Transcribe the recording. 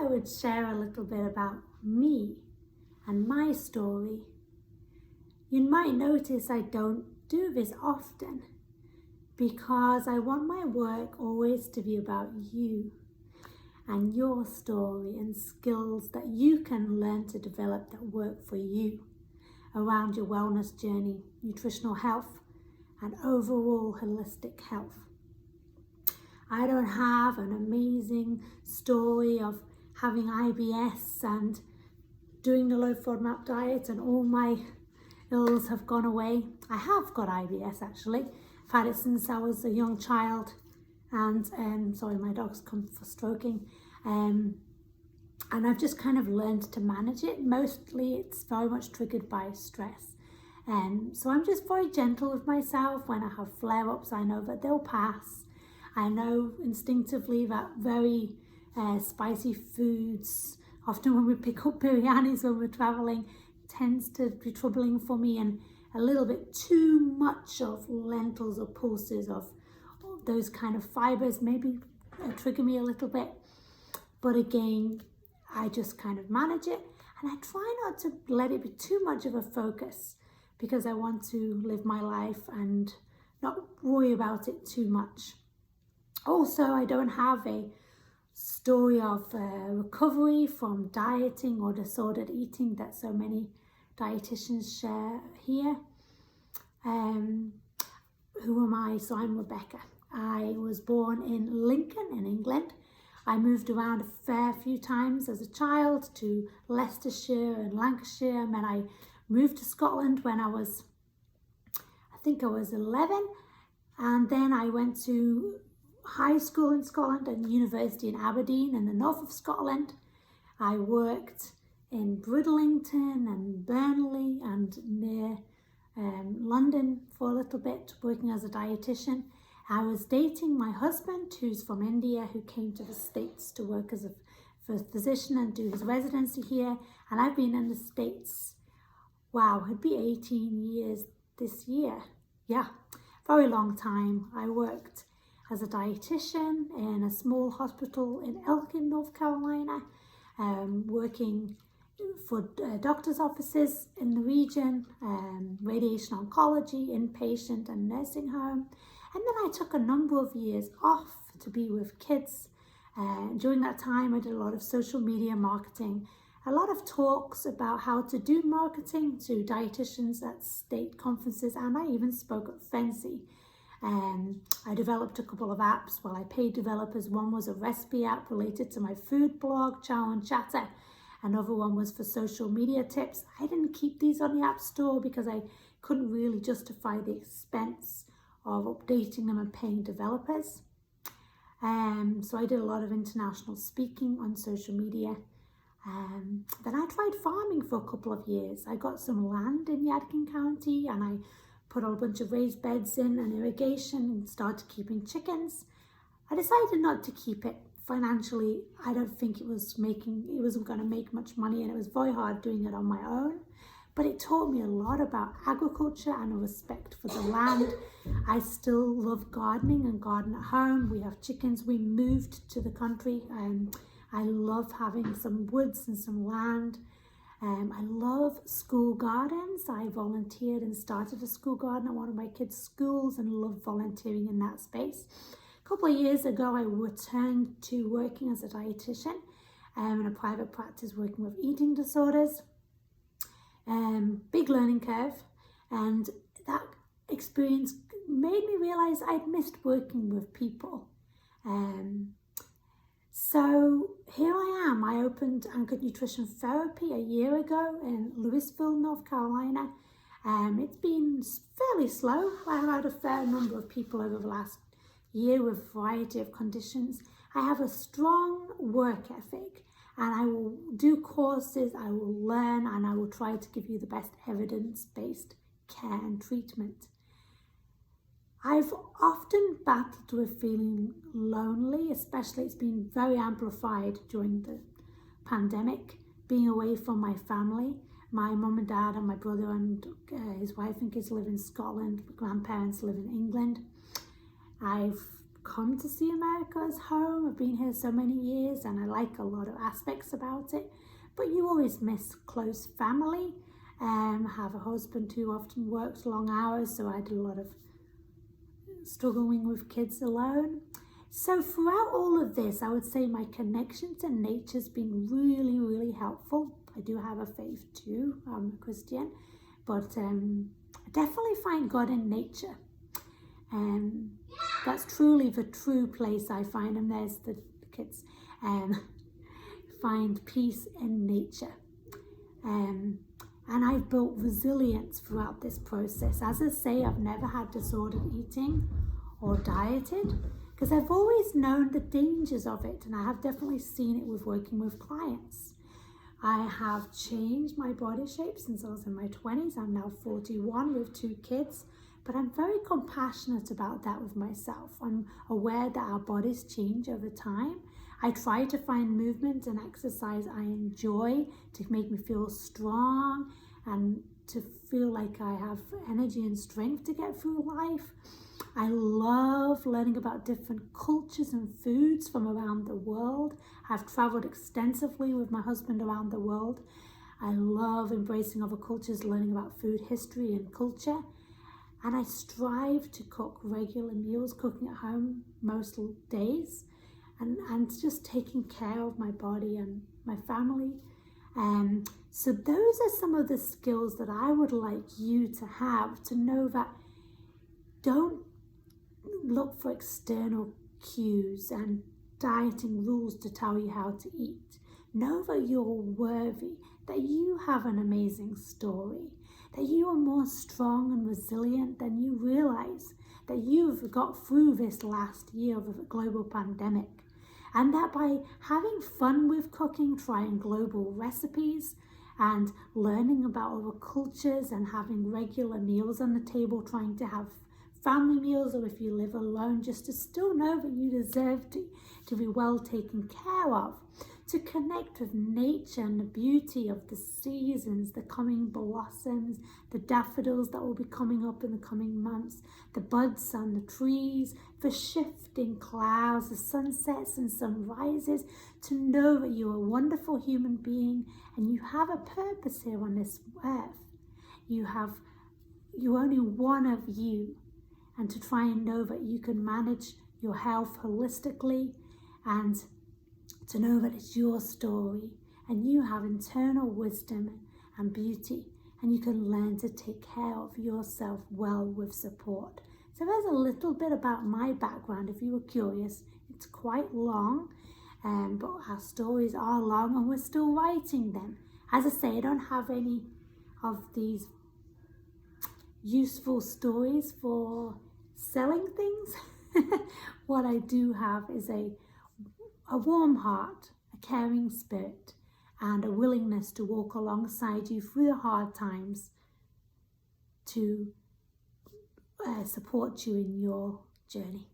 I would share a little bit about me and my story. You might notice I don't do this often because I want my work always to be about you and your story and skills that you can learn to develop that work for you around your wellness journey, nutritional health, and overall holistic health. I don't have an amazing story of having IBS and doing the low FODMAP diet and all my ills have gone away. I have got IBS actually. I've had it since I was a young child, and sorry, my dog's come for stroking. And I've just kind of learned to manage it. Mostly it's very much triggered by stress. So I'm just very gentle with myself. When I have flare-ups, I know that they'll pass. I know instinctively that very spicy foods, often when we pick up biryanis when we're traveling, tends to be troubling for me, and a little bit too much of lentils or pulses of those kind of fibers maybe trigger me a little bit. But again, I just kind of manage it, and I try not to let it be too much of a focus because I want to live my life and not worry about it too much. Also, I don't have a story of recovery from dieting or disordered eating that so many dietitians share here. Who am I? So I'm Rebecca. I was born in Lincoln in England. I moved around a fair few times as a child to Leicestershire and Lancashire, and then I moved to Scotland when I think I was 11, and then I went to high school in Scotland and university in Aberdeen in the north of Scotland. I worked in Bridlington and Burnley and near London for a little bit, working as a dietitian. I was dating my husband, who's from India, who came to the States to work as a physician and do his residency here. And I've been in the States, wow, it'd be 18 years this year. Yeah, very long time. I worked as a dietitian in a small hospital in Elgin, North Carolina, working for doctors' offices in the region, radiation oncology, inpatient and nursing home. And then I took a number of years off to be with kids. During that time, I did a lot of social media marketing, a lot of talks about how to do marketing to dietitians at state conferences, and I even spoke at Fancy. I developed a couple of apps. Well, I paid developers. One was a recipe app related to my food blog, Chow and Chatter. Another one was for social media tips. I didn't keep these on the App Store because I couldn't really justify the expense of updating them and paying developers. So I did a lot of international speaking on social media. Then I tried farming for a couple of years. I got some land in Yadkin County and I put a bunch of raised beds in and irrigation and started keeping chickens. I decided not to keep it. Financially, I don't think it wasn't going to make much money, and it was very hard doing it on my own. But it taught me a lot about agriculture and a respect for the land. I still love gardening and garden at home. We have chickens. We moved to the country, and I love having some woods and some land. I love school gardens. I volunteered and started a school garden at one of my kids' schools and love volunteering in that space. A couple of years ago, I returned to working as a dietitian in a private practice working with eating disorders. Big learning curve, and that experience made me realize I'd missed working with people. So here I am. I opened Anchored Nutrition Therapy a year ago in Louisville, North Carolina. It's been fairly slow. I've had a fair number of people over the last year with a variety of conditions. I have a strong work ethic, and I will do courses, I will learn, and I will try to give you the best evidence-based care and treatment. I've often battled with feeling lonely, especially it's been very amplified during the pandemic, being away from my family. My mum and dad and my brother and his wife and kids live in Scotland. My grandparents live in England. I've come to see America as home. I've been here so many years and I like a lot of aspects about it, but you always miss close family. I have a husband who often works long hours, so I do a lot of struggling with kids alone. So throughout all of this, I would say my connection to nature's been really, really helpful. I do have a faith too. I'm a Christian, but I definitely find God in nature. That's truly the true place I find, and there's the kids. Find peace in nature. And I've built resilience throughout this process. As I say, I've never had disordered eating or dieted because I've always known the dangers of it, and I have definitely seen it with working with clients. I have changed my body shape since I was in my 20s. I'm now 41 with 2 kids, but I'm very compassionate about that with myself. I'm aware that our bodies change over time. I try to find movement and exercise I enjoy to make me feel strong and to feel like I have energy and strength to get through life. I love learning about different cultures and foods from around the world. I've traveled extensively with my husband around the world. I love embracing other cultures, learning about food history and culture. And I strive to cook regular meals, cooking at home most days, and just taking care of my body and my family. So those are some of the skills that I would like you to have, to know that don't look for external cues and dieting rules to tell you how to eat. Know that you're worthy, that you have an amazing story, that you are more strong and resilient than you realize, that you've got through this last year of a global pandemic, and that by having fun with cooking, trying global recipes, and learning about other cultures and having regular meals on the table, trying to have family meals, or if you live alone, just to still know that you deserve to be well taken care of, to connect with nature and the beauty of the seasons, the coming blossoms, the daffodils that will be coming up in the coming months, the buds on the trees, the shifting clouds, the sunsets and sunrises, to know that you're a wonderful human being and you have a purpose here on this earth. You're only one of you, and to try and know that you can manage your health holistically, and to know that it's your story and you have internal wisdom and beauty, and you can learn to take care of yourself well with support. So there's a little bit about my background if you were curious. It's quite long, but our stories are long and we're still writing them. As I say, I don't have any of these useful stories for selling things. What I do have is a warm heart, a caring spirit, and a willingness to walk alongside you through the hard times to support you in your journey.